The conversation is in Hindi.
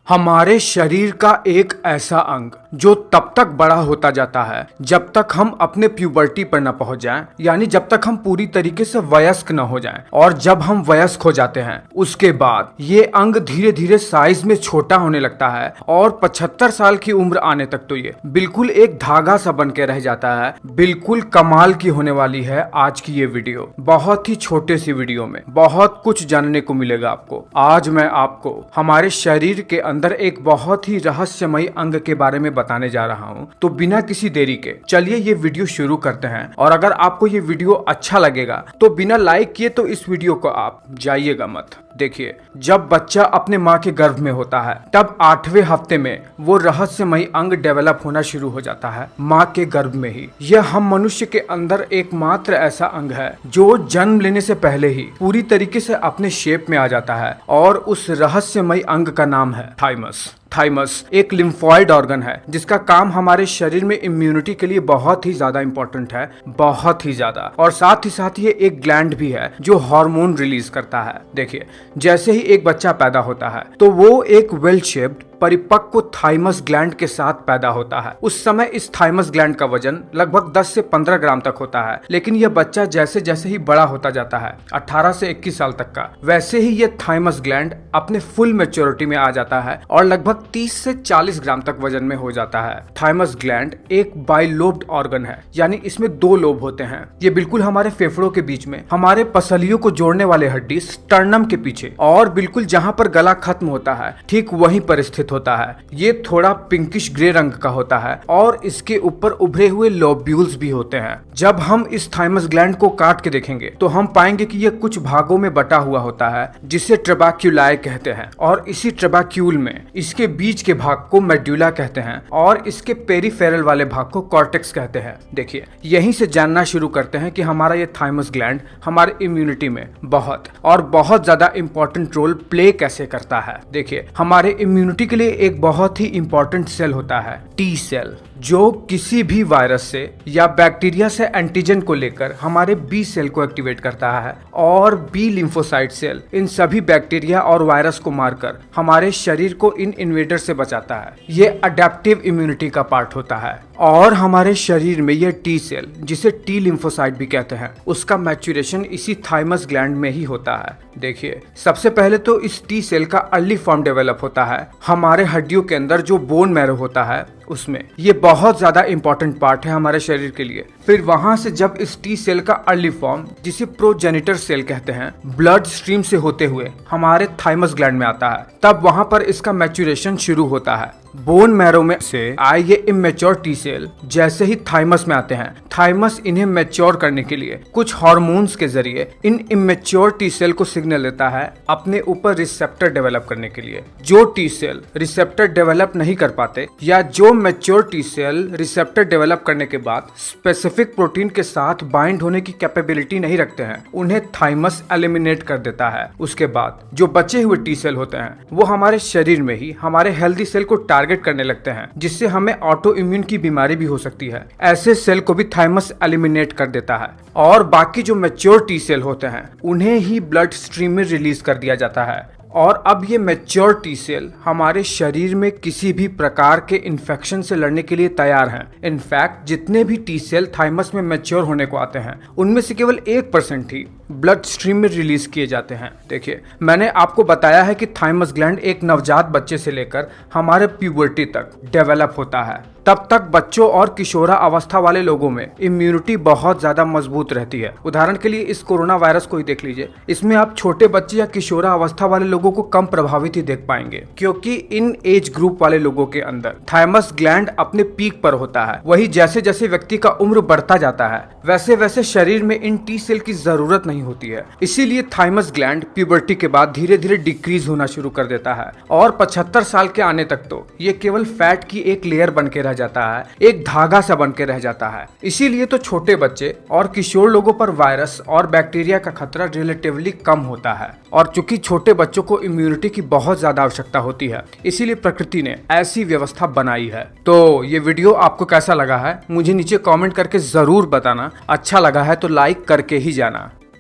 हमारे शरीर का एक ऐसा अंग जो तब तक बड़ा होता जाता है जब तक हम अपने प्यूबर्टी पर न पहुंच जाएं, यानी जब तक हम पूरी तरीके से वयस्क न हो जाएं। और जब हम वयस्क हो जाते हैं उसके बाद ये अंग धीरे धीरे साइज में छोटा होने लगता है और 75 साल की उम्र आने तक तो ये बिल्कुल एक धागा सा बन के रह जाता है। बिल्कुल कमाल की होने वाली है आज की ये वीडियो। बहुत ही छोटे सी वीडियो में बहुत कुछ जानने को मिलेगा आपको। आज मैं आपको हमारे शरीर के अंदर एक बहुत ही रहस्यमयी अंग के बारे में बताने जा रहा हूं। तो बिना किसी देरी के चलिए ये वीडियो शुरू करते हैं। और अगर आपको ये वीडियो अच्छा लगेगा तो बिना लाइक किए तो इस वीडियो को आप जाइएगा मत। देखिए, जब बच्चा अपने माँ के गर्भ में होता है तब 8वें हफ्ते में वो रहस्यमयी अंग डेवलप होना शुरू हो जाता है माँ के गर्भ में ही। यह हम मनुष्य के अंदर एकमात्र ऐसा अंग है जो जन्म लेने से पहले ही पूरी तरीके से अपने शेप में आ जाता है और उस रहस्यमयी अंग का नाम है थाइमस। थाइमस एक लिम्फॉइड ऑर्गन है जिसका काम हमारे शरीर में इम्यूनिटी के लिए बहुत ही ज्यादा इंपॉर्टेंट है, बहुत ही ज्यादा। और साथ ही साथ ये एक ग्लैंड भी है जो हार्मोन रिलीज करता है। देखिए, जैसे ही एक बच्चा पैदा होता है तो वो एक वेल शेप्ड परिपक्व थाइमस ग्लैंड के साथ पैदा होता है। उस समय इस थाइमस ग्लैंड का वजन लगभग 10 से 15 ग्राम तक होता है। लेकिन यह बच्चा जैसे जैसे ही बड़ा होता जाता है 18 से 21 साल तक का, वैसे ही यह थाइमस ग्लैंड अपने फुल मैच्योरिटी में आ जाता है और लगभग 30 से 40 ग्राम तक वजन में हो जाता है। थाइमस ग्लैंड एक बाइलोब्ड ऑर्गन है, यानी इसमें 2 लोब होते हैं। ये बिल्कुल हमारे फेफड़ों के बीच में हमारे पसलियों को जोड़ने वाले हड्डी स्टर्नम के पीछे और बिल्कुल जहाँ पर गला खत्म होता है ठीक वहीं पर स्थित होता है। ये थोड़ा पिंकिश ग्रे रंग का होता है और इसके ऊपर उभरे हुए लोब्यूल्स भी होते हैं। जब हम इस थाइमस ग्लैंड को काट के देखेंगे तो हम पाएंगे कि ये कुछ भागों में बटा हुआ होता है जिसे ट्रैबेक्युलाए कहते हैं। और इसी ट्रैबेक्यूल में इसके बीच के भाग को मेडुला कहते हैं और इसके पेरिफेरल वाले भाग को कॉर्टेक्स कहते हैं। देखिए, यहीं से जानना शुरू करते हैं कि हमारा ये थाइमस ग्लैंड हमारे इम्यूनिटी में बहुत और बहुत ज्यादा इंपॉर्टेंट रोल प्ले कैसे करता है। देखिए, हमारे इम्यूनिटी के लिए एक बहुत ही इंपॉर्टेंट सेल होता है टी सेल, जो किसी भी वायरस से या बैक्टीरिया से एंटीजन को लेकर हमारे बी सेल को एक्टिवेट करता है। और बी लिम्फोसाइट सेल इन सभी बैक्टीरिया और वायरस को मारकर हमारे शरीर को इन इन्वेडर से बचाता है। ये अडेप्टिव इम्यूनिटी का पार्ट होता है। और हमारे शरीर में ये टी सेल, जिसे टी लिम्फोसाइट भी कहते हैं, उसका मैच्योरेशन इसी थाइमस ग्लैंड में ही होता है। देखिए, सबसे पहले तो इस टी सेल का अर्ली फॉर्म डेवलप होता है हमारे हड्डियों के अंदर जो बोन मैरो होता है उसमें। ये बहुत ज्यादा इंपॉर्टेंट पार्ट है हमारे शरीर के लिए। फिर वहां से जब इस टी सेल का अर्ली फॉर्म, जिसे प्रोजेनिटर सेल कहते हैं, ब्लड स्ट्रीम से होते हुए हमारे थाइमस ग्लैंड में आता है, तब वहां पर इसका मैच्योरेशन शुरू होता है। बोन मैरो में से आए ये इमेच्योर टी सेल जैसे ही थाइमस में आते हैं, थाइमस इन्हें मैच्योर करने के लिए कुछ हार्मोन्स के जरिए इन इमेच्योर टी सेल को सिग्नल देता है अपने ऊपर रिसेप्टर डेवलप करने के लिए। जो टी सेल रिसेप्टर डेवलप नहीं कर पाते या जो mature T cell receptor develop करने के बाद स्पेसिफिक प्रोटीन के साथ बाइंड होने की कैपेबिलिटी नहीं रखते हैं, उन्हें थाइमस एलिमिनेट कर देता है। उसके बाद जो बचे हुए टी सेल होते हैं वो हमारे शरीर में ही हमारे हेल्दी सेल को टारगेट करने लगते हैं, जिससे हमें ऑटो इम्यून की बीमारी भी हो सकती है। ऐसे सेल को भी थाइमस एलिमिनेट कर देता है और बाकी जो मैच्योर टी सेल होते हैं उन्हें ही ब्लड स्ट्रीम में रिलीज कर दिया जाता है। और अब ये मैच्योर टी सेल हमारे शरीर में किसी भी प्रकार के इन्फेक्शन से लड़ने के लिए तैयार हैं। इनफैक्ट जितने भी टी सेल थाइमस में मैच्योर होने को आते हैं उनमें से केवल 1% ही ब्लड स्ट्रीम में रिलीज किए जाते हैं। देखिए, मैंने आपको बताया है कि थाइमस ग्लैंड एक नवजात बच्चे से लेकर हमारे प्यूबर्टी तक डेवलप होता है। तब तक बच्चों और किशोरा अवस्था वाले लोगों में इम्यूनिटी बहुत ज्यादा मजबूत रहती है। उदाहरण के लिए इस कोरोना वायरस को ही देख लीजिए। इसमें आप छोटे बच्चे या किशोरा अवस्था वाले लोगों को कम प्रभावित ही देख पाएंगे, क्योंकि इन एज ग्रुप वाले लोगों के अंदर थाइमस ग्लैंड अपने पीक पर होता है। वही जैसे जैसे व्यक्ति का उम्र बढ़ता जाता है वैसे वैसे शरीर में इन टी सेल की जरूरत नहीं होती है। इसीलिए थाइमस ग्लैंड प्यूबर्टी के बाद धीरे धीरे डिक्रीज होना शुरू कर देता है और 75 साल के आने तक तो ये केवल फैट की एक लेयर बन के रह जाता है, एक धागा सा बन के रह जाता है। इसीलिए तो छोटे बच्चे और किशोर लोगों पर वायरस और बैक्टीरिया का खतरा रिलेटिवली कम होता है। और चूंकि छोटे बच्चों को इम्यूनिटी की बहुत ज्यादा आवश्यकता होती है, इसीलिए प्रकृति ने ऐसी व्यवस्था बनाई है। तो ये वीडियो आपको कैसा लगा है मुझे नीचे कमेंट करके जरूर बताना। अच्छा लगा है तो लाइक करके ही जाना।